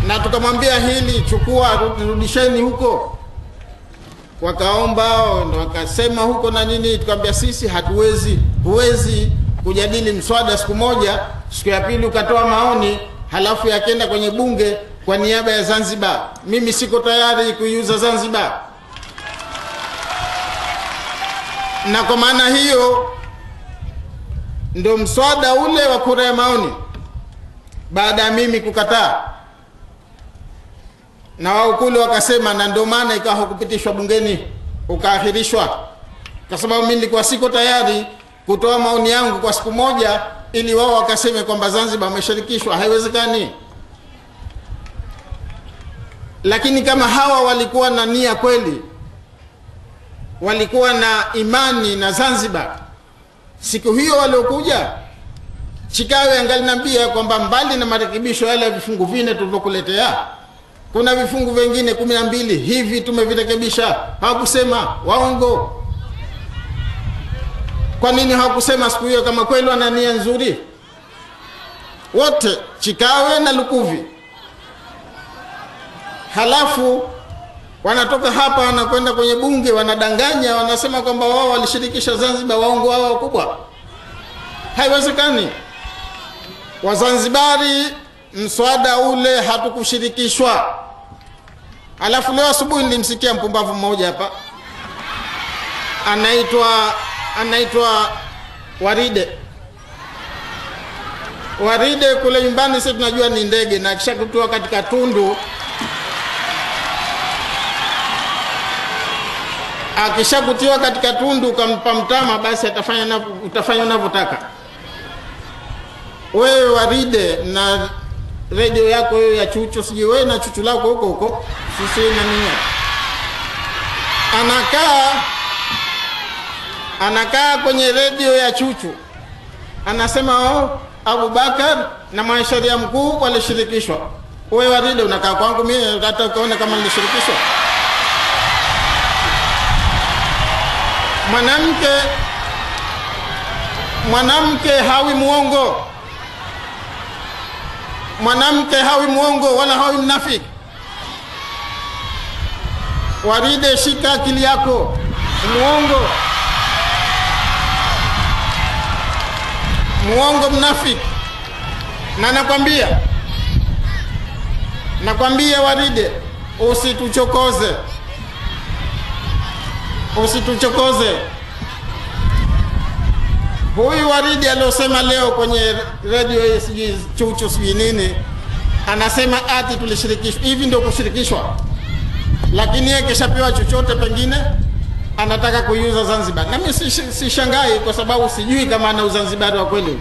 Na tukamwambia hili chukua rudisheni huko. Wakaomba ndo wakasema huko na nini, tukamwambia sisi huwezi kujadili mswada siku moja, siku ya pili ukatoa maoni halafu yakenda kwenye bunge kwa niaba ya Zanzibar. Mimi siko tayari kuiuza Zanzibar. Na kwa maana hiyo ndo mswada ule wa kura ya maoni, baada ya mimi kukataa na wao kule wakasema, na ndio maana ikawa hukupitishwa bungeni, ukaahirishwa, kwa sababu mimi nilikuwa siko tayari kutoa maoni yangu kwa siku moja ili wao wakaseme kwamba Zanzibar wameshirikishwa. Haiwezekani. Lakini kama hawa walikuwa na nia kweli, walikuwa na imani na Zanzibar, siku hiyo waliokuja Chikawe angaliniambia kwamba mbali na marekebisho yale ya vifungu vine tulivyokuletea, kuna vifungu vingine 12 hivi tumevirekebisha. Hawakusema, waongo. Kwa nini hawakusema siku hiyo kama kweli wana nia nzuri? Wote Chikawe na Lukuvi. Halafu wanatoka hapa wanakwenda kwenye bunge wanadanganya, wanasema kwamba wao walishirikisha Zanzibar. Waongo wao wakubwa. Haiwezekani. Wazanzibari mswada ule hatukushirikishwa. Alafu leo asubuhi nilimsikia mpumbavu mmoja hapa anaitwa Waride kule nyumbani sisi tunajua ni ndege, na kisha kutoa katika tundu, akishakutiwa katika tundu ukampa mtama, basi utafanya unavyotaka. Wewe Waride na radio yako hiyo ya chuchu, sijui wewe na chuchu lako huko sisi na nini, anakaa kwenye radio ya chuchu anasema Abubakar na mwanasheria mkuu walishirikishwa. Wewe Waride unakaa kwangu mimi hata ukaona kama nilishirikishwa? Mwanamke hawi muongo. Mwanamke hawi muongo wala hawi mnafiki. Waride, shika akili yako. Muongo mnafiki. Na nakwambia Waride, usituchokoze. Huyu Waride aliosema leo kwenye radio sijui chuchu sijui nini, anasema ati tulishirikishwa. Hivi ndio kushirikishwa? Lakini yeye kishapewa chochote pengine anataka kuiuza Zanzibar. Na mimi si shangai, kwa sababu sijui kama ana Uzanzibari wa kweli.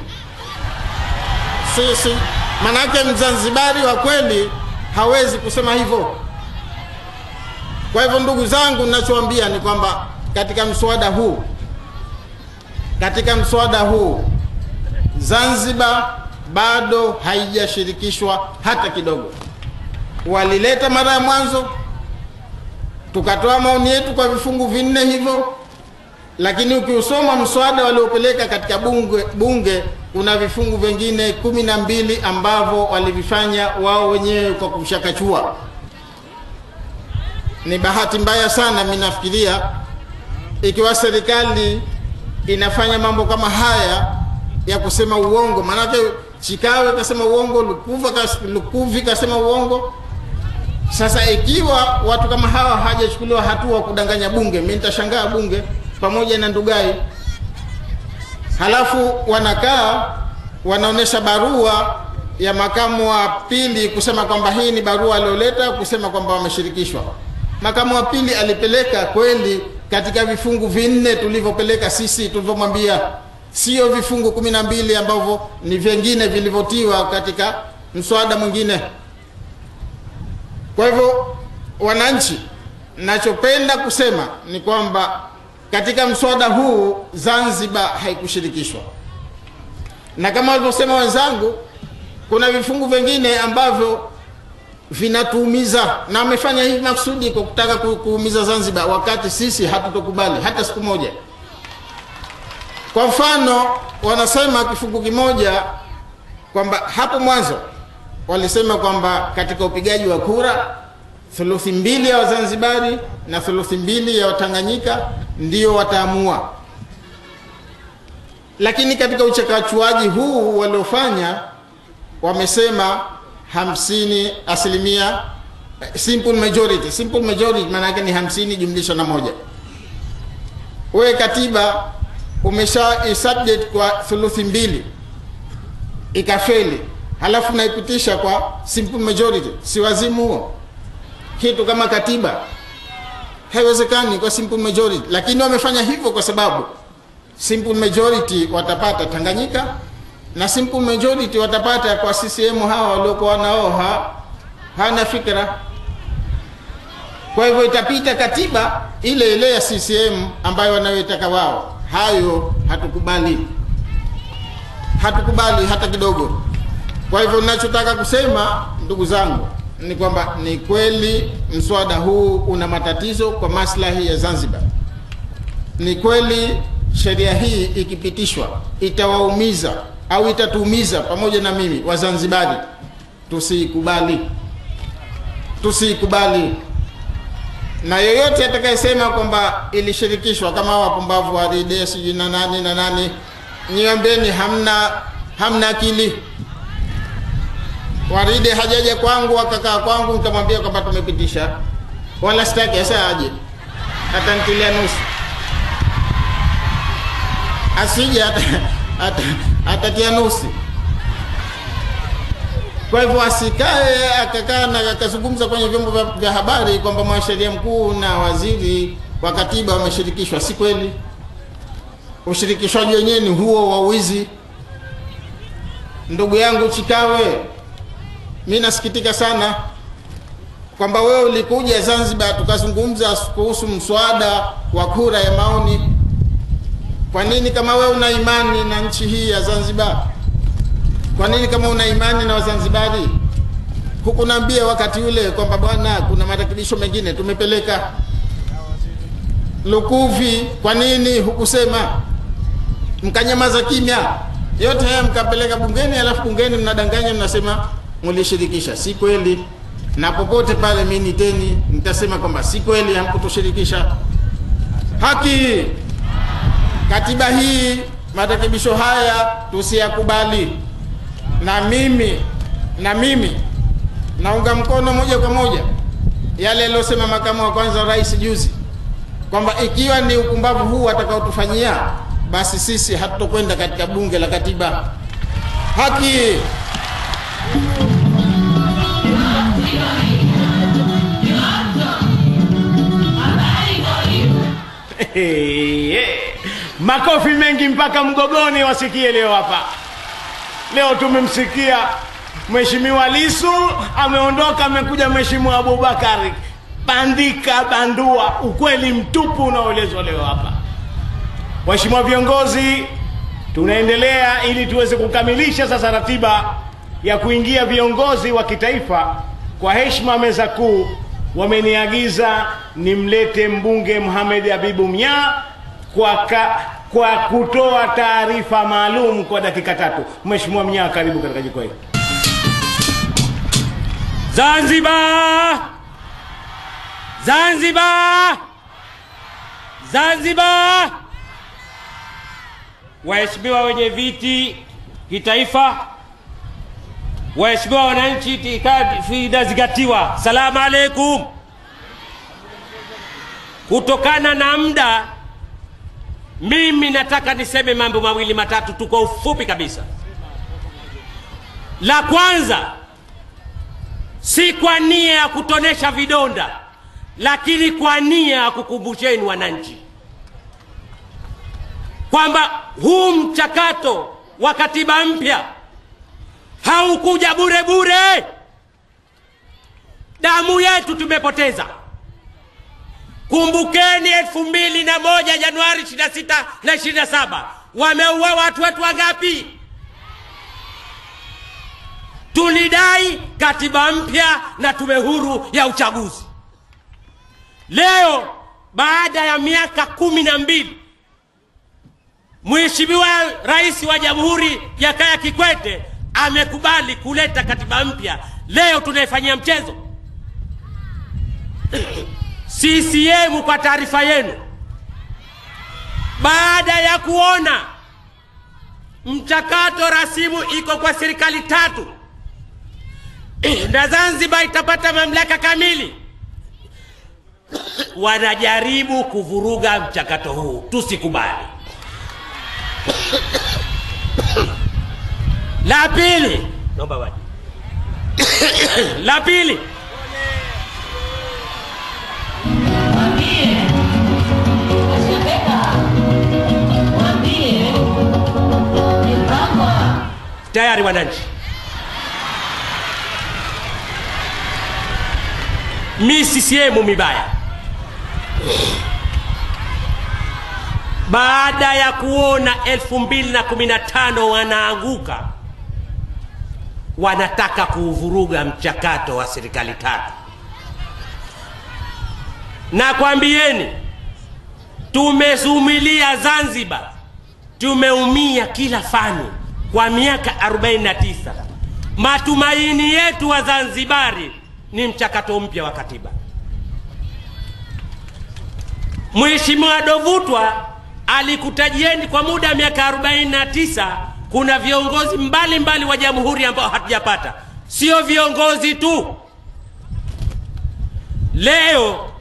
Manake Mzanzibari wa kweli hawezi kusema hivyo. Kwa hivyo ndugu zangu, ninachowaambia ni kwamba katika mswada huu Zanzibar bado haijashirikishwa hata kidogo. Walileta mara ya mwanzo, tukatoa maoni yetu kwa vifungu 4 hivyo, lakini ukiusoma mswada waliopeleka katika bunge kuna vifungu vingine 12 ambavyo walivifanya wao wenyewe kwa kushakachua. Ni bahati mbaya sana, mimi nafikiria ikiwa serikali inafanya mambo kama haya ya kusema uongo. Manake Chikawe kasema uongo, Lukuvi kasema uongo. Sasa ikiwa watu kama hawa hawajachukuliwa hatua kudanganya bunge, mimi nitashangaa bunge pamoja na Ndugai. Halafu wanaonesha barua ya makamu wa pili kusema kwamba hii ni barua alioleta kusema kwamba wameshirikishwa. Makamu wa pili alipeleka kweli katika vifungu 4 tulivyopeleka sisi, tulivyomwambia, sio vifungu 12 ambavyo ni vingine vilivyotiwa katika mswada mwingine. Kwa hivyo wananchi, ninachopenda kusema ni kwamba katika mswada huu Zanzibar haikushirikishwa. Na kama walivyosema wenzangu, kuna vifungu vingine ambavyo vinatuumiza, na wamefanya hivi maksudi kwa kutaka kuumiza Zanzibar, wakati sisi hatutokubali hata siku moja. Kwa mfano, wanasema kifungu kimoja kwamba hapo mwanzo walisema kwamba katika upigaji wa kura thuluthi mbili ya Wazanzibari na thuluthi mbili ya Watanganyika ndio wataamua. Lakini katika uchakachuaji huu waliofanya wamesema 50% simple majority. Simple majority maana yake ni 50 jumlisha na 1. Wewe katiba umesha subject kwa thuluthi mbili ikafeli, halafu naipitisha kwa simple majority. Si wazimu huo? Kitu kama katiba haiwezekani kwa simple majority. Lakini wamefanya hivyo kwa sababu simple majority watapata Tanganyika na simple majority watapata kwa CCM hawa waliokuwa nao hana fikra. Kwa hivyo itapita katiba ile ile ya CCM ambayo wanayotaka wao. Hayo hatukubali. Hatukubali hata kidogo. Kwa hivyo ninachotaka kusema ndugu zangu ni kwamba ni kweli mswada huu una matatizo kwa maslahi ya Zanzibar. Ni kweli sheria hii ikipitishwa itawaumiza au itatuumiza pamoja na mimi Wazanzibari. Tusikubali. Tusikubali. Na yoyote atakayesema kwamba ilishirikishwa kama wapumbavu wa Ride sijui na nani, niambeni hamna akili. Waride hajaja kwangu akakaa kwangu nikamwambia kwamba tumepitisha, wala sitaki sasa aje atanitilia nusu, asije atatia nusu. Kwa hivyo asikae akakaa na akazungumza kwenye vyombo vya habari kwamba mwanasheria mkuu na waziri wa katiba wameshirikishwa. Si kweli. Ushirikishwaji wenyewe ni huo wa wizi. Ndugu yangu Chikawe, mimi nasikitika sana kwamba wewe ulikuja Zanzibar tukazungumza kuhusu mswada wa kura ya maoni. Kwa nini kama wewe una imani na nchi hii ya Zanzibar? Kwa nini kama una imani na Wazanzibari hukunambia wakati ule kwamba bwana kuna marekebisho mengine tumepeleka Lukuvi? Kwa nini hukusema? Mkanyamaza kimya. Yote haya mkapeleka bungeni, alafu bungeni mnadanganya mnasema mlishirikisha. Si kweli. Na popote pale mimi nitasema kwamba si kweli, hamkutushirikisha. Haki. Katiba hii marekebisho haya tusiyakubali. Na mimi naunga mkono moja kwa moja yale aliyosema makamu wa kwanza wa rais juzi kwamba ikiwa ni ukumbavu huu atakaotufanyia basi sisi hatutokwenda katika bunge la katiba. Haki. Makofi mengi mpaka Mgogoni wasikie leo hapa. Leo tumemsikia Mheshimiwa Lissu ameondoka, amekuja Mheshimiwa Abubakari. Bandika bandua, ukweli mtupu unaoelezwa leo hapa. Waheshimiwa viongozi, tunaendelea ili tuweze kukamilisha sasa ratiba ya kuingia viongozi wa kitaifa. Kwa heshima meza kuu wameniagiza nimlete mbunge Mohamed Habibu Mnya kwa kutoa taarifa maalum kwa dakika 3. Mheshimiwa Mnya, karibu katika jukwaa hili. Zanzibar! Zanzibar! Zanzibar! Waheshimiwa wenye viti kitaifa, waheshimiwa wananchi, itikadi inazingatiwa. Salamu alaikum. Kutokana na muda, mimi nataka niseme mambo mawili matatu tu kwa ufupi kabisa. La kwanza, si kwa nia ya kutonesha vidonda, lakini kwa nia ya kukumbusheni wananchi kwamba huu mchakato wa katiba mpya haukuja bure bure. Damu yetu tumepoteza. Kumbukeni 2001 Januari 26 na 27 wameua watu wetu wangapi? Tulidai katiba mpya na tume huru ya uchaguzi. Leo baada ya miaka 12 Mheshimiwa Rais wa Jamhuri Jakaya Kikwete amekubali kuleta katiba mpya, leo tunaifanyia mchezo. CCM, kwa taarifa yenu, baada ya kuona mchakato rasimu iko kwa serikali 3 na Zanzibar itapata mamlaka kamili, wanajaribu kuvuruga mchakato huu. Tusikubali. La pili, naomba waje. La pili, tayari wananchi, mi CCM mibaya. Baada ya kuona 2015 wanaanguka, wanataka kuuvuruga mchakato wa serikali 3. Na kwambieni, tumesumilia Zanzibar, tumeumia kila fani kwa miaka 49. Matumaini yetu wa Zanzibari ni mchakato mpya wa katiba. Mheshimiwa Dovutwa alikutajieni kwa muda wa miaka 49 kuna viongozi mbalimbali wa jamhuri ambao hatujapata. Sio viongozi tu. Leo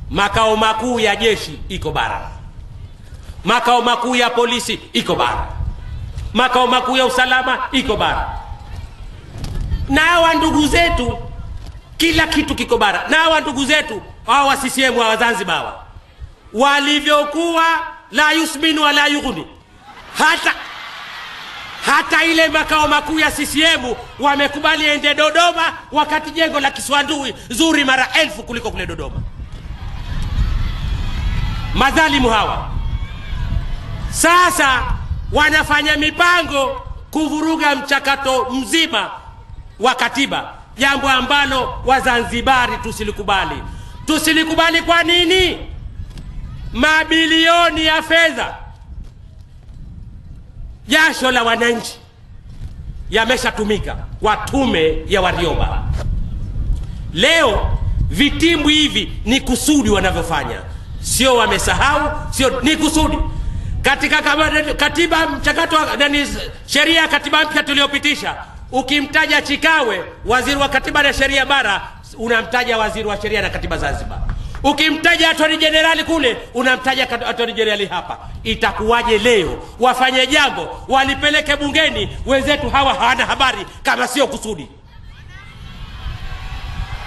makao makuu ya jeshi iko bara, makao makuu ya polisi iko bara, makao makuu ya usalama iko bara. Na hawa ndugu zetu kila kitu kiko bara. Na hawa ndugu zetu hawa CCM wa Zanzibar walivyokuwa la yusminu wala yughni, hata ile makao makuu ya CCM wamekubali ende Dodoma, wakati jengo la Kiswandui zuri mara 1000 kuliko kule Dodoma. Madhalimu hawa sasa wanafanya mipango kuvuruga mchakato mzima wa katiba, jambo ambalo Wazanzibari tusilikubali. Tusilikubali kwa nini? Mabilioni ya fedha, jasho la wananchi yameshatumika kwa tume ya Warioba. Leo vitimbu hivi ni kusudi wanavyofanya, sio wamesahau, sio, ni kusudi. Katika katiba mchakato nani, sheria ya katiba mpya tuliopitisha, ukimtaja Chikawe waziri wa katiba na sheria bara, unamtaja waziri wa sheria na katiba Zanzibar. Ukimtaja Attorney General kule, unamtaja Attorney General hapa. Itakuwaje leo wafanye jambo walipeleke bungeni, wenzetu hawa hawana habari kama sio kusudi?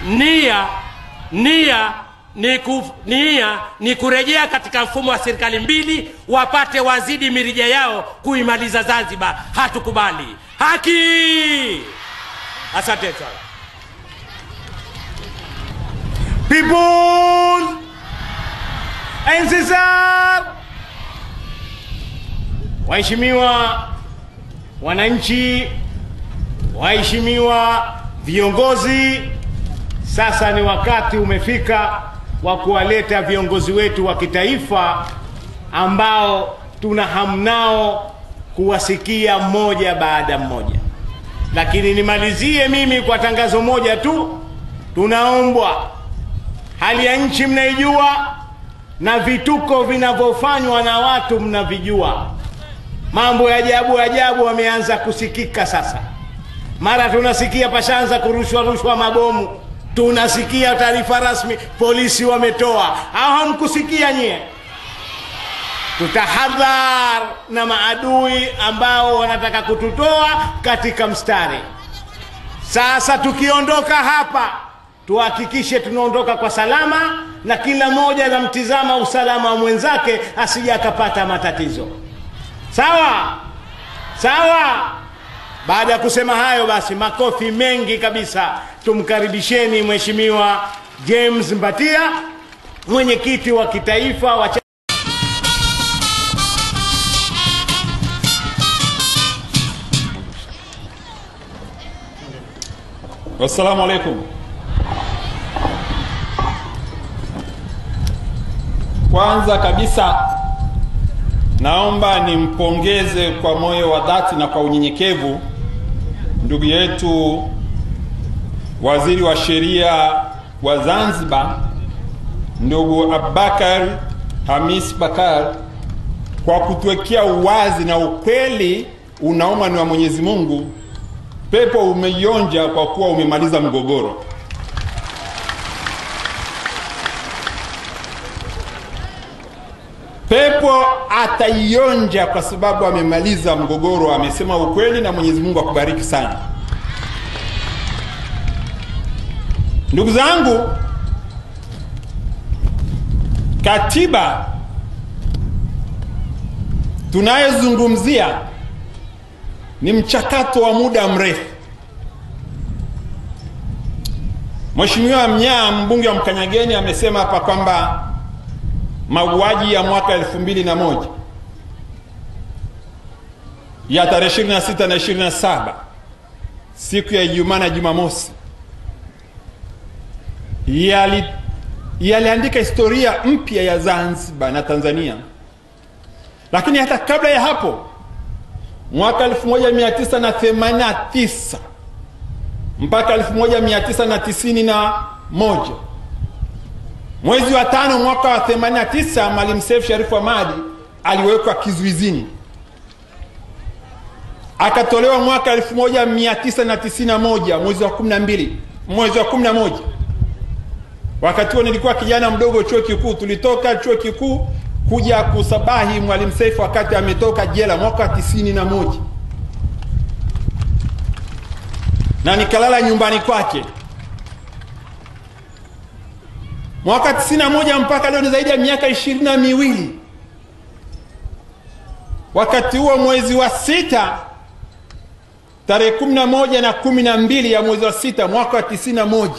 Nia ni kurejea katika mfumo wa serikali mbili, wapate wazidi mirija yao kuimaliza Zanzibar. Hatukubali. Haki. Asante sana. People and Cesar, waheshimiwa wananchi, waheshimiwa viongozi, sasa ni wakati umefika wa kuwaleta viongozi wetu wa kitaifa ambao tuna hamu nao kuwasikia mmoja baada mmoja. Lakini nimalizie mimi kwa tangazo moja tu. Tunaombwa, hali ya nchi mnaijua na vituko vinavyofanywa na watu mnavijua. Mambo ya ajabu ajabu wameanza kusikika sasa. Mara tunasikia pashaanza kurushwa mabomu, tunasikia taarifa rasmi polisi wametoa. Au hamkusikia nyie? Tutahadhar na maadui ambao wanataka kututoa katika mstari. Sasa tukiondoka hapa, tuhakikishe tunaondoka kwa salama, na kila mmoja anamtizama usalama wa mwenzake asije akapata matatizo. Sawa? Sawa? Baada ya kusema hayo, basi makofi mengi kabisa tumkaribisheni Mheshimiwa James Mbatia, mwenyekiti wa kitaifa wa Assalamu alaikum. Kwanza kabisa naomba nimpongeze kwa moyo wa dhati na kwa unyenyekevu ndugu yetu waziri wa sheria wa Zanzibar, ndugu Abubakar Hamis Bakar, kwa kutuwekea uwazi na ukweli unaoma ni wa Mwenyezi Mungu. Pepo umeionja kwa kuwa umemaliza mgogoro. Pepo ataionja kwa sababu amemaliza mgogoro. Amesema ukweli na Mwenyezi Mungu akubariki sana. Ndugu zangu, katiba tunayozungumzia ni mchakato wa muda mrefu. Mheshimiwa Mnyaa, mbunge wa Mkanyageni, amesema hapa kwamba mauaji ya mwaka 2001 ya tarehe 26 na 27 siku ya Ijumaa na Jumamosi yaliandika historia mpya ya Zanzibar na Tanzania. Lakini hata kabla ya hapo, mwaka 1989 mpaka 1991, mwezi wa 5 mwaka wa 89, Maalim Seif Sharif Hamad aliwekwa kizuizini. Akatolewa mwaka 1991 mwezi wa 11. Wakati huo nilikuwa kijana mdogo chuo kikuu. Tulitoka chuo kikuu kuja kusabahi Maalim Seif wakati ametoka jela mwaka 91. Na nikalala nyumbani kwake. Mwaka 91 mpaka leo ni zaidi ya miaka 22. Wakati huo mwezi wa 6 tarehe 11 na 12 ya mwezi wa 6 mwaka wa 91,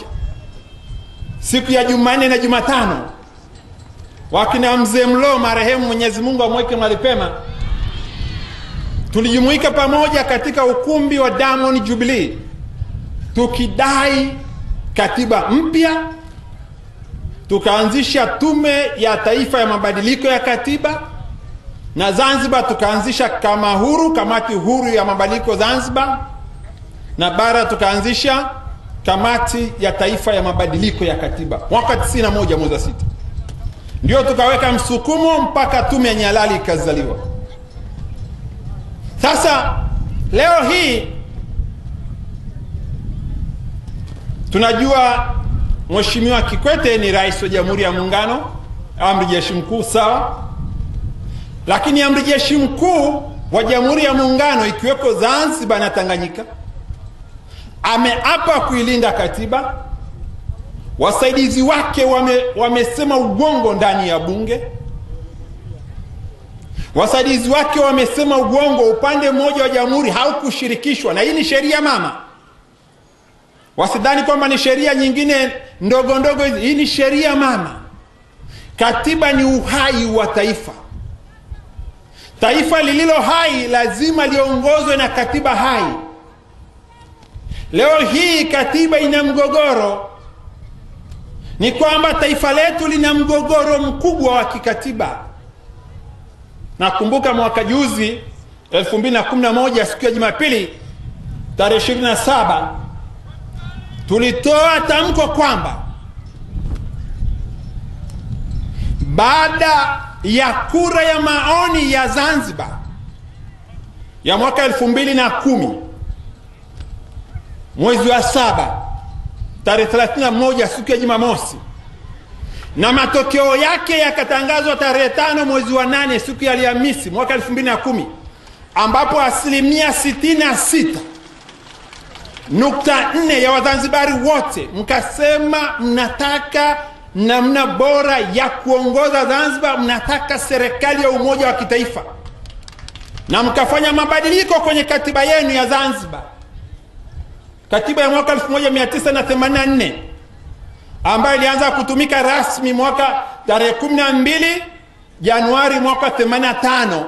siku ya Jumanne na Jumatano, wakina Mzee Mlo marehemu, Mwenyezi Mungu amweke mahali pema, tulijumuika pamoja katika ukumbi wa Diamond Jubilee tukidai katiba mpya. Tukaanzisha Tume ya Taifa ya Mabadiliko ya Katiba, na Zanzibar tukaanzisha kamati huru ya mabadiliko Zanzibar, na bara tukaanzisha Kamati ya Taifa ya Mabadiliko ya Katiba mwaka 91 mwezi wa 6. Ndio tukaweka msukumo mpaka Tume ya Nyalali ikazaliwa. Sasa leo hii tunajua Mheshimiwa Kikwete ni rais wa Jamhuri ya Muungano, amiri jeshi mkuu, sawa. Lakini amiri jeshi mkuu wa Jamhuri ya Muungano, ikiweko Zanzibar na Tanganyika, ameapa kuilinda katiba. Wasaidizi wake wamesema ugongo ndani ya bunge. Wasaidizi wake wamesema ugongo, upande mmoja wa jamhuri haukushirikishwa, na hii ni sheria mama. Wasidhani kwamba ni sheria nyingine ndogo ndogo hizi. Hii ni sheria mama. Katiba ni uhai wa taifa. Taifa lililo hai lazima liongozwe na katiba hai. Leo hii katiba ina mgogoro. Ni kwamba taifa letu lina mgogoro mkubwa wa kikatiba. Nakumbuka mwaka juzi 2011 siku ya Jumapili tarehe 27 tulitoa tamko kwamba baada ya kura ya maoni ya Zanzibar ya mwaka 2010 mwezi wa 7 tarehe 31 siku ya Jumamosi, na matokeo yake yakatangazwa tarehe 5 mwezi wa 8 siku ya Alhamisi mwaka 2010, ambapo 66.4% ya Wazanzibari wote mkasema mnataka namna bora ya kuongoza Zanzibar, mnataka serikali ya umoja wa kitaifa, na mkafanya mabadiliko kwenye katiba yenu ya Zanzibar, katiba ya mwaka 1984 ambayo ilianza kutumika rasmi mwaka tarehe 12 Januari mwaka 85.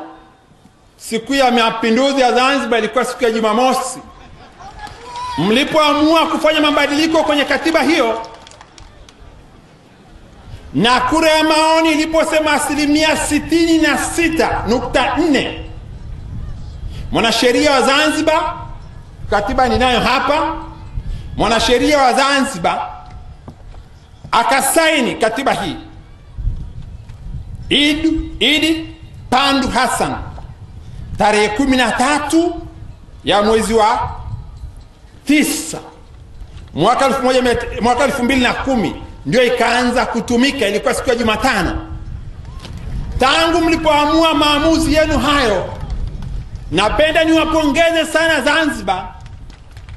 Siku ya mapinduzi ya Zanzibar ilikuwa siku ya Jumamosi. Mlipoamua kufanya mabadiliko kwenye katiba hiyo, na kura ya maoni iliposema 66.4%, mwanasheria wa Zanzibar katiba ninayo hapa, mwanasheria wa Zanzibar akasaini katiba hii, Idi Pandu Hassan, tarehe 13 ya mwezi wa 9 mwaka 2010 ndio ikaanza kutumika. Ilikuwa siku ya Jumatano. Tangu mlipoamua maamuzi yenu hayo, napenda niwapongeze sana Zanzibar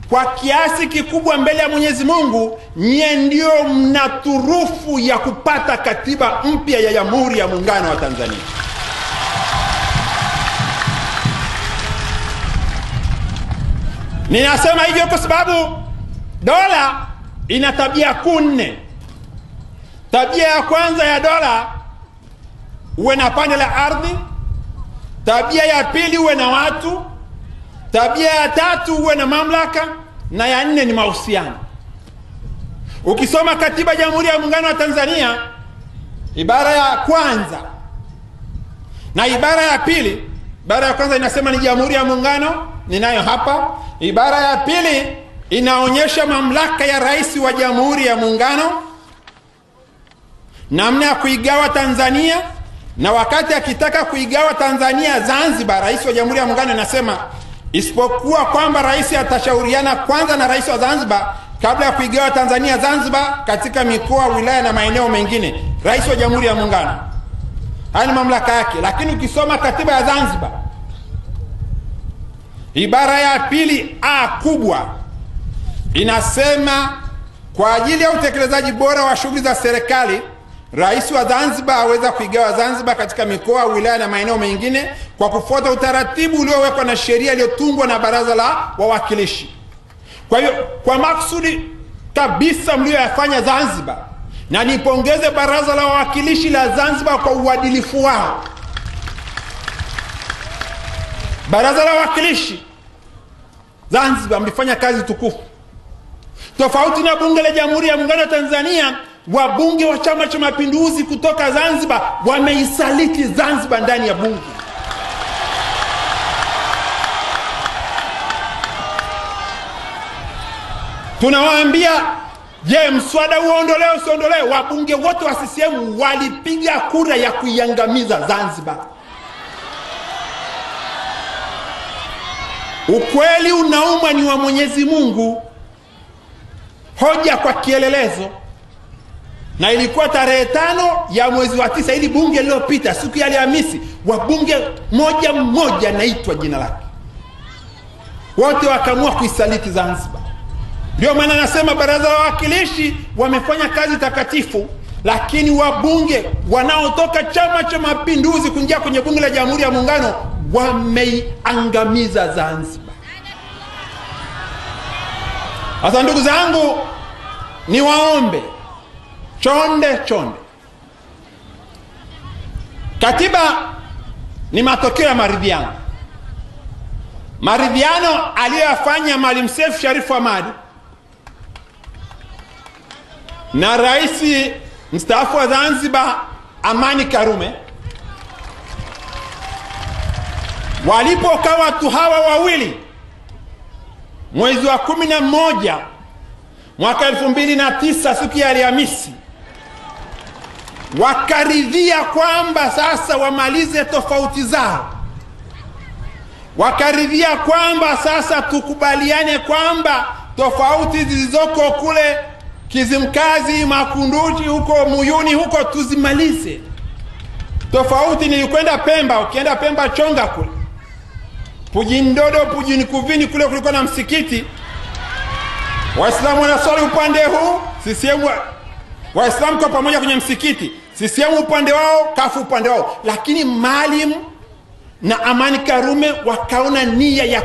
kwa kiasi kikubwa mbele ya Mwenyezi Mungu. Nyie ndio mna turufu ya kupata katiba mpya ya Jamhuri ya Muungano wa Tanzania. Ninasema hivyo kwa sababu dola ina tabia kuu 4. Tabia ya kwanza ya dola, uwe na pande la ardhi. Tabia ya pili, uwe na watu. Tabia ya tatu, uwe na mamlaka, na ya 4 ni mahusiano. Ukisoma katiba ya Jamhuri ya Muungano wa Tanzania, ibara ya kwanza na ibara ya pili, ibara ya kwanza inasema ni Jamhuri ya Muungano, ninayo hapa. Ibara ya pili inaonyesha mamlaka ya rais wa Jamhuri ya Muungano, namna ya kuigawa Tanzania, na wakati akitaka kuigawa Tanzania Zanzibar, rais wa Jamhuri ya Muungano anasema isipokuwa kwamba rais atashauriana kwanza na rais wa Zanzibar kabla ya kuigawa Tanzania Zanzibar katika mikoa, wilaya na maeneo mengine, rais wa Jamhuri ya Muungano. Haya ni mamlaka yake. Lakini ukisoma katiba ya Zanzibar, ibara ya pili a kubwa inasema kwa ajili ya utekelezaji bora wa shughuli za serikali, rais wa Zanzibar aweza kuigawa Zanzibar katika mikoa, wilaya na maeneo mengine kwa kufuata utaratibu uliowekwa na sheria iliyotungwa na Baraza la Wawakilishi. Kwa hiyo kwa maksudi kabisa mlioyafanya Zanzibar, na nipongeze Baraza la Wawakilishi la Zanzibar kwa uadilifu wao. Baraza la Wawakilishi Zanzibar mlifanya kazi tukufu. Tofauti na bunge la Jamhuri ya Muungano wa Tanzania, wabunge wa Chama cha Mapinduzi kutoka Zanzibar wameisaliti Zanzibar ndani ya bunge. Tunawaambia, je, mswada uondolewe usiondolewe? Wabunge wote wa CCM walipiga kura ya kuiangamiza Zanzibar. Ukweli unauma ni wa Mwenyezi Mungu. Hoja kwa kielelezo. Na ilikuwa tarehe 5 ya mwezi wa 9, ili bunge lililopita, siku ya Alhamisi, wabunge mmoja naitwa jina lake, wote wakaamua kuisaliti Zanzibar. Ndio maana nasema Baraza la Wawakilishi wamefanya kazi takatifu, lakini wabunge wanaotoka Chama cha Mapinduzi kuingia kwenye bunge la Jamhuri ya Muungano wameiangamiza Zanzibar. Sasa ndugu zangu, niwaombe chonde, katiba ni matokeo ya maridhiano. Maridhiano aliyoyafanya Maalim Seif Sharif Hamad na rais mstaafu wa Zanzibar Amani Karume, walipokaa watu hawa wawili mwezi wa 11 mwaka 2009 siku ya Alhamisi, wakaridhia kwamba sasa wamalize tofauti zao. Wakaridhia kwamba sasa tukubaliane kwamba tofauti zilizoko kule Kizimkazi, Makunduchi, huko Muyuni, huko tuzimalize. Tofauti nilikwenda Pemba, ukienda Pemba Chonga kule, Pujindodo, Pujinikuvini kule kulikuwa na msikiti. Waislamu wanaswali upande huu, CCM Waislamu kwa pamoja kwenye msikiti, CCM upande wao, kafu upande wao. Lakini Maalim na Amani Karume wakaona nia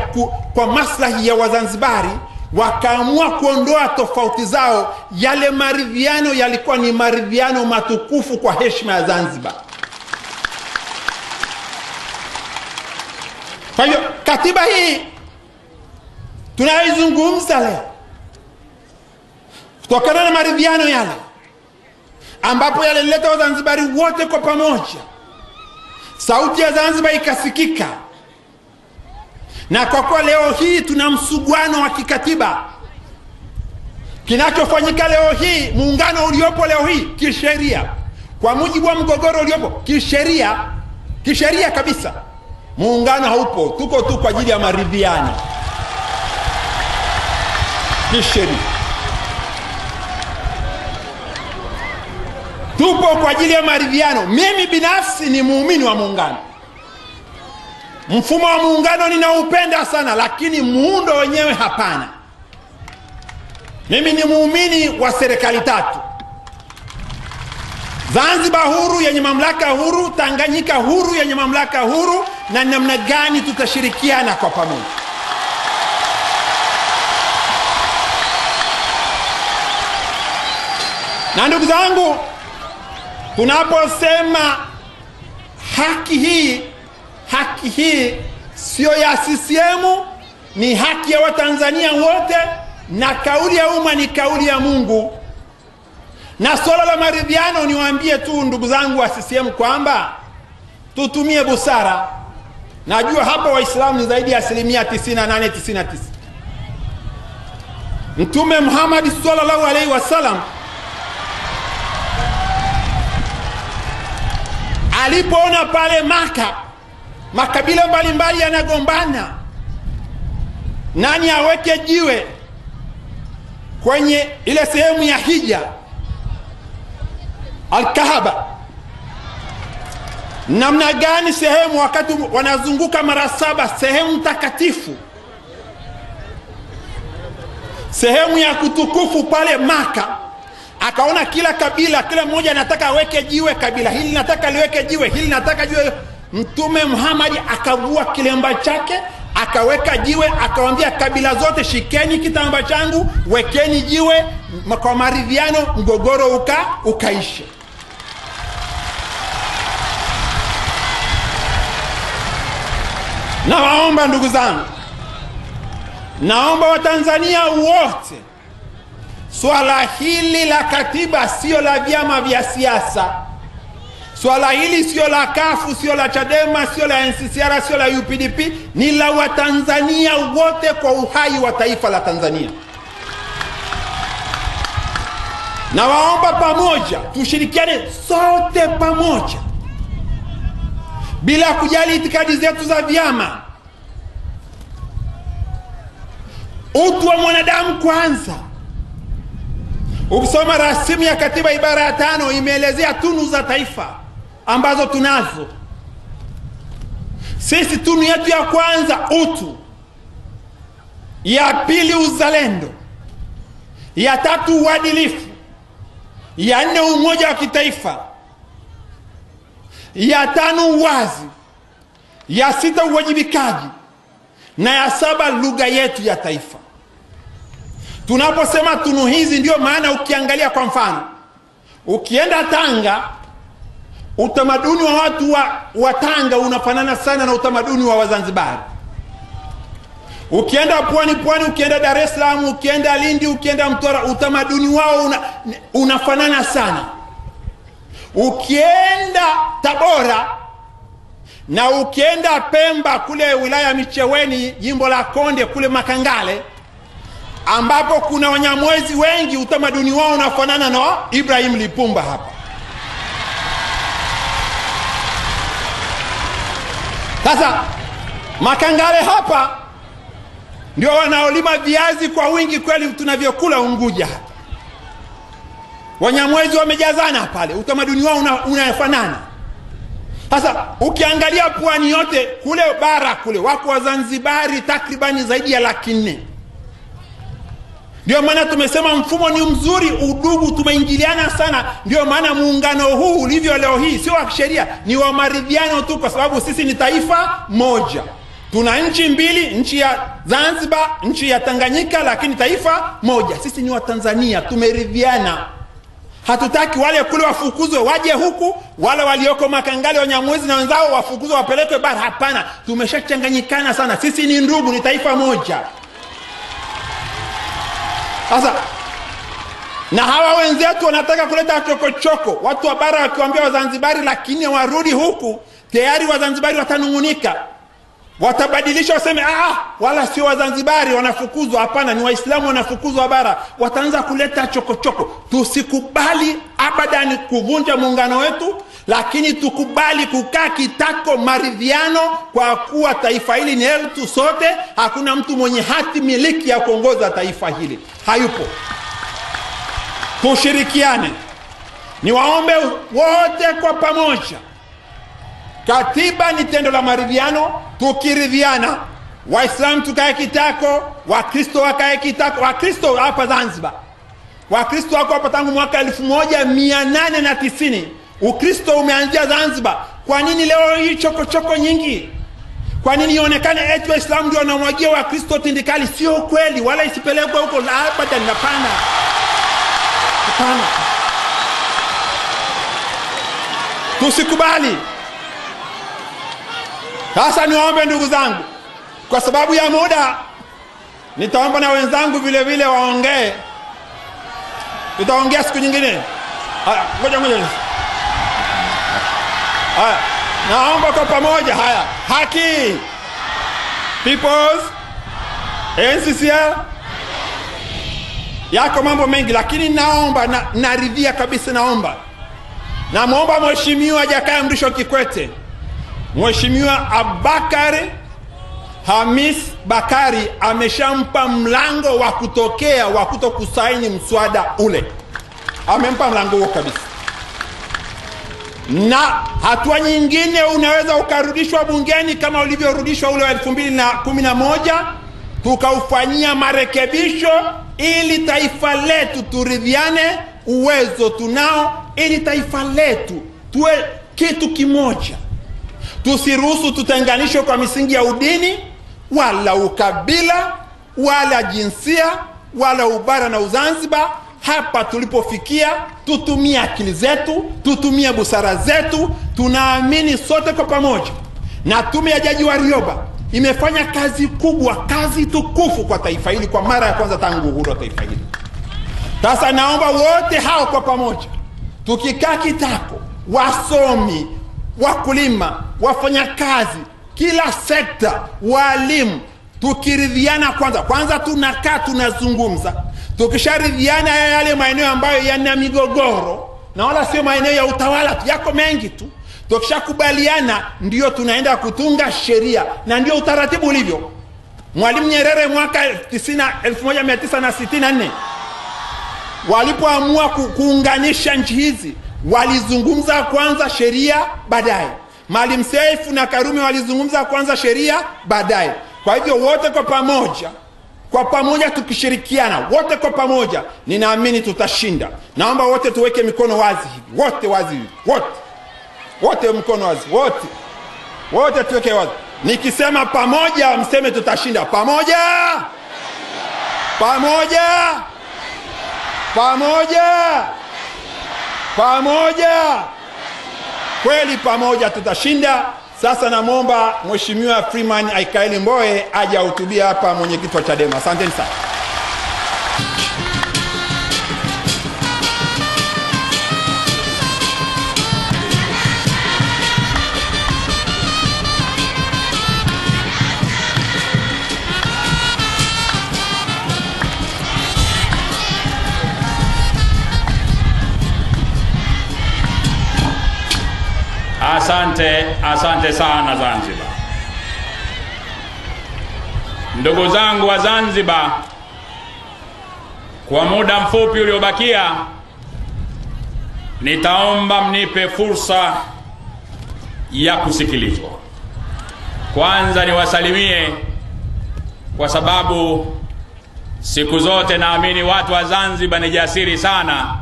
kwa maslahi ya Wazanzibari, wakaamua kuondoa tofauti zao. Yale maridhiano yalikuwa ni maridhiano matukufu kwa heshima ya Zanzibar. Kwa hiyo katiba hii tunaizungumza leo kutokana na maridhiano yale, ambapo yalileta Wazanzibari wote kwa pamoja. Sauti ya Zanzibar ikasikika, Na kwa kuwa leo hii tuna msuguano wa kikatiba, kinachofanyika leo hii, muungano uliopo leo hii kisheria, kwa mujibu wa mgogoro uliopo kisheria kabisa, muungano haupo. Tuko tu kwa ajili ya maridhiano kisheria. Tupo kwa ajili ya maridhiano. Mimi binafsi ni muumini wa muungano. Mfumo wa muungano ninaupenda sana, lakini muundo wenyewe hapana. Mimi ni muumini wa serikali tatu: Zanzibar huru yenye mamlaka huru, Tanganyika huru yenye mamlaka huru, na namna gani tutashirikiana kwa pamoja. Na ndugu zangu, tunaposema haki hii sio ya CCM, ni haki ya Watanzania wote, na kauli ya umma ni kauli ya Mungu. Na swala la maridhiano, niwaambie tu ndugu zangu wa CCM kwamba tutumie busara. Najua hapa Waislamu ni zaidi ya 98-99. Mtume Muhammad sallallahu alaihi wasallam alipoona pale Maka makabila mbalimbali yanagombana nani aweke jiwe kwenye ile sehemu ya hija Al-Kaaba, namna gani sehemu wakati wanazunguka mara 7 sehemu takatifu, sehemu ya kutukufu pale Maka, akaona kila kabila, kila mmoja anataka aweke jiwe, kabila hili nataka liweke jiwe, hili nataka jiwe. Mtume Muhammad akavua kilemba chake, akaweka jiwe, akawaambia kabila zote, shikeni kitambaa changu, wekeni jiwe, kwa maridhiano, mgogoro ukaisha. Na waomba ndugu zangu, naomba Watanzania wote, swala hili la katiba sio la vyama vya siasa. Swala hili sio la CUF, sio la Chadema, sio la NCCR, sio la UPDP, ni la Watanzania wote kwa uhai wa taifa la Tanzania. Na waomba pamoja, tushirikiane sote pamoja, bila kujali itikadi zetu za vyama. Utu wa mwanadamu kwanza. Ukisoma rasimu ya katiba ibara ya 5 imeelezea tunu za taifa ambazo tunazo. Sisi tunu yetu ya kwanza utu, ya pili uzalendo, ya 3 uadilifu, ya 4 umoja wa kitaifa, ya 5 uwazi, ya 6 uwajibikaji, na ya 7 lugha yetu ya taifa. Tunaposema tunu hizi, ndio maana ukiangalia kwa mfano, ukienda Tanga, utamaduni wa watu wa Tanga unafanana sana na utamaduni wa Wazanzibari. Ukienda pwani, ukienda Dar es Salaam, ukienda Lindi, ukienda Mtwara, utamaduni wao unafanana sana. Ukienda Tabora na ukienda Pemba kule wilaya Micheweni, jimbo la Konde kule Makangale, ambapo kuna Wanyamwezi wengi, utamaduni wao unafanana na Ibrahim Lipumba hapa. Sasa Makangale hapa ndio wanaolima viazi kwa wingi kweli tunavyokula Unguja hapa. Wanyamwezi wamejazana pale, utamaduni wao unafanana. Sasa ukiangalia pwani yote kule bara kule, wako Wazanzibari takribani zaidi ya 400,000. Ndio maana tumesema mfumo ni mzuri, udugu, tumeingiliana sana. Ndio maana muungano huu ulivyo leo hii sio wa sheria, ni wa maridhiano tu, kwa sababu sisi ni taifa moja. Tuna nchi mbili, nchi ya Zanzibar, nchi ya Tanganyika, lakini taifa moja. Sisi ni Watanzania, tumeridhiana. Hatutaki wale kule wafukuzwe waje huku, wale walioko Makangale, Wanyamwezi na wenzao wafukuzwe wapelekwe bara. Hapana, tumeshachanganyikana sana. Sisi ni ndugu, ni taifa moja. Sasa na hawa wenzetu wanataka kuleta chokochoko, watu wa bara wakiwaambia Wazanzibari lakini warudi huku, tayari Wazanzibari watanungunika. watabadilisha waseme wala sio Wazanzibari wanafukuzwa. Hapana, ni Waislamu wanafukuzwa bara. Wataanza kuleta chokochoko. Tusikubali abadan kuvunja muungano wetu, lakini tukubali kukaa kitako maridhiano, kwa kuwa taifa hili ni letu sote. Hakuna mtu mwenye hati miliki ya kuongoza taifa hili, hayupo. Tushirikiane. Niwaombe wote kwa pamoja, katiba ni tendo la maridhiano. Tukiridhiana, Waislamu tukae kitako, Wakristo wakae kitako. Wakristo hapa Zanzibar, Wakristo wako hapa tangu mwaka 1890. Ukristo umeanzia Zanzibar. Kwa nini leo hii chokochoko nyingi? Kwa nini ionekane eti Waislamu ndio wanamwagia Wakristo tindikali? Sio kweli, wala isipelekwe huko hapa. Hapana. Tusikubali. Sasa niwaombe ndugu zangu, kwa sababu ya muda, nitaomba na wenzangu vile vile waongee. Tutaongea siku nyingine. Ngoja. Naomba kwa pamoja. Haki, Peoples, NCCR, yako mambo mengi, lakini naomba naridhia kabisa. Namuomba Mheshimiwa Jakaya Mrisho Kikwete, Mheshimiwa Abubakar Hamis Bakari ameshampa mlango wa kutokea wa kutokusaini mswada ule. Amempa mlango huo kabisa. Na hatua nyingine unaweza ukarudishwa bungeni kama ulivyorudishwa ule wa 2011, tukaufanyia marekebisho ili taifa letu turidhiane. Uwezo tunao ili taifa letu tuwe kitu kimoja. Tusiruhusu tutenganishwe kwa misingi ya udini, wala ukabila, wala jinsia, wala ubara na Uzanzibar. Hapa tulipofikia, tutumie akili zetu, tutumie busara zetu. Tunaamini sote kwa pamoja, na tume ya Jaji Warioba imefanya kazi kubwa, kazi tukufu kwa taifa hili kwa mara ya kwanza tangu uhuru wa taifa hili. Sasa naomba wote hao kwa pamoja, tukikaa kitako, wasomi, wakulima, wafanyakazi, kila sekta, walimu, tukiridhiana kwanza tunakaa tunazungumza. Tukisharidhiana yale maeneo ambayo yana migogoro, na wala sio maeneo ya utawala tu, yako mengi tu. Tukishakubaliana ndio tunaenda kutunga sheria, na ndio utaratibu ulivyo. Mwalimu Nyerere mwaka 1964 walipoamua kuunganisha nchi hizi, walizungumza kwanza sheria baadaye. Maalim Seif na Karume walizungumza kwanza sheria baadaye. Kwa hivyo wote kwa pamoja tukishirikiana, wote kwa pamoja, ninaamini tutashinda. Naomba wote tuweke mikono wazi hivi, wote wazi hivi, wote mkono wazi, wote tuweke wazi. Nikisema pamoja, mseme tutashinda. Pamoja, kweli pamoja tutashinda. Sasa namwomba Mheshimiwa Freeman Aikaeli Mbowe aje ahutubia hapa, mwenyekiti wa Chadema. Asanteni sana. Asante sana Zanzibar. Ndugu zangu wa Zanzibar, kwa muda mfupi uliobakia, nitaomba mnipe fursa ya kusikilizwa. Kwanza niwasalimie, kwa sababu siku zote naamini watu wa Zanzibar ni jasiri sana,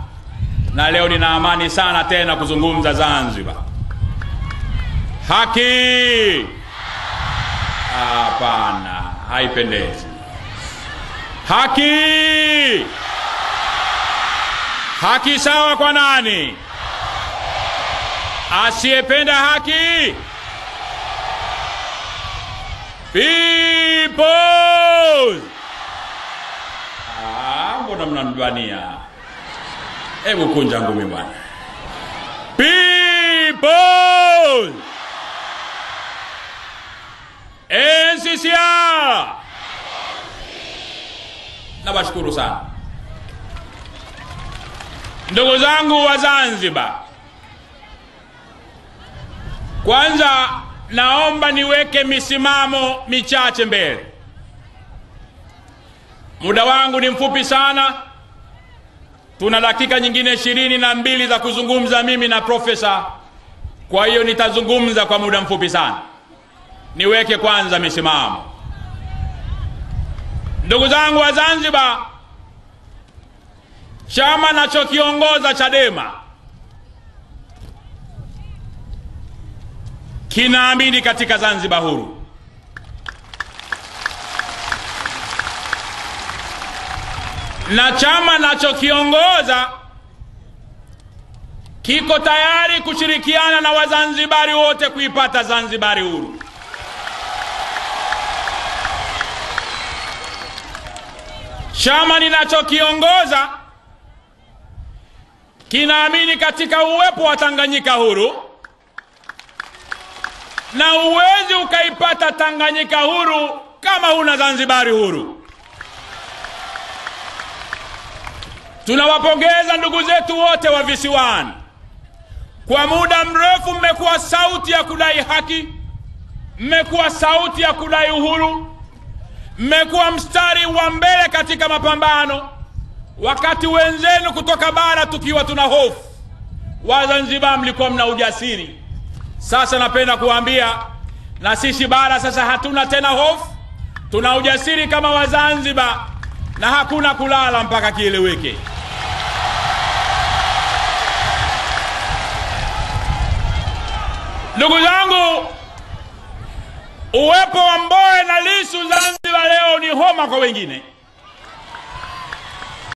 na leo nina amani sana tena kuzungumza Zanzibar. Haki! Hapana, haipendezi. Haki! Haki sawa kwa nani? Asiyependa haki? People! Mbona mnanibania? Hebu kunja ngumi bwana. People! NCCR. Nawashukuru sana ndugu zangu wa Zanzibar. Kwanza naomba niweke misimamo michache mbele. Muda wangu ni mfupi sana. Tuna dakika nyingine 22 za kuzungumza mimi na profesa. Kwa hiyo nitazungumza kwa muda mfupi sana. Niweke kwanza misimamo. Ndugu zangu wa Zanzibar, chama nachokiongoza Chadema kinaamini katika Zanzibar huru. Na chama nachokiongoza kiko tayari kushirikiana na Wazanzibari wote kuipata Zanzibari huru. Chama ninachokiongoza kinaamini katika uwepo wa Tanganyika huru, na huwezi ukaipata Tanganyika huru kama huna Zanzibari huru. Tunawapongeza ndugu zetu wote wa visiwani. Kwa muda mrefu mmekuwa sauti ya kudai haki, mmekuwa sauti ya kudai uhuru, mmekuwa mstari wa mbele katika mapambano, wakati wenzenu kutoka bara tukiwa tuna hofu. Wazanzibar mlikuwa mna ujasiri. Sasa napenda kuambia na sisi bara sasa hatuna tena hofu, tuna ujasiri kama Wazanzibar, na hakuna kulala mpaka kieleweke. Ndugu zangu, uwepo wa Mbowe na Lissu Zanzibar leo ni homa kwa wengine.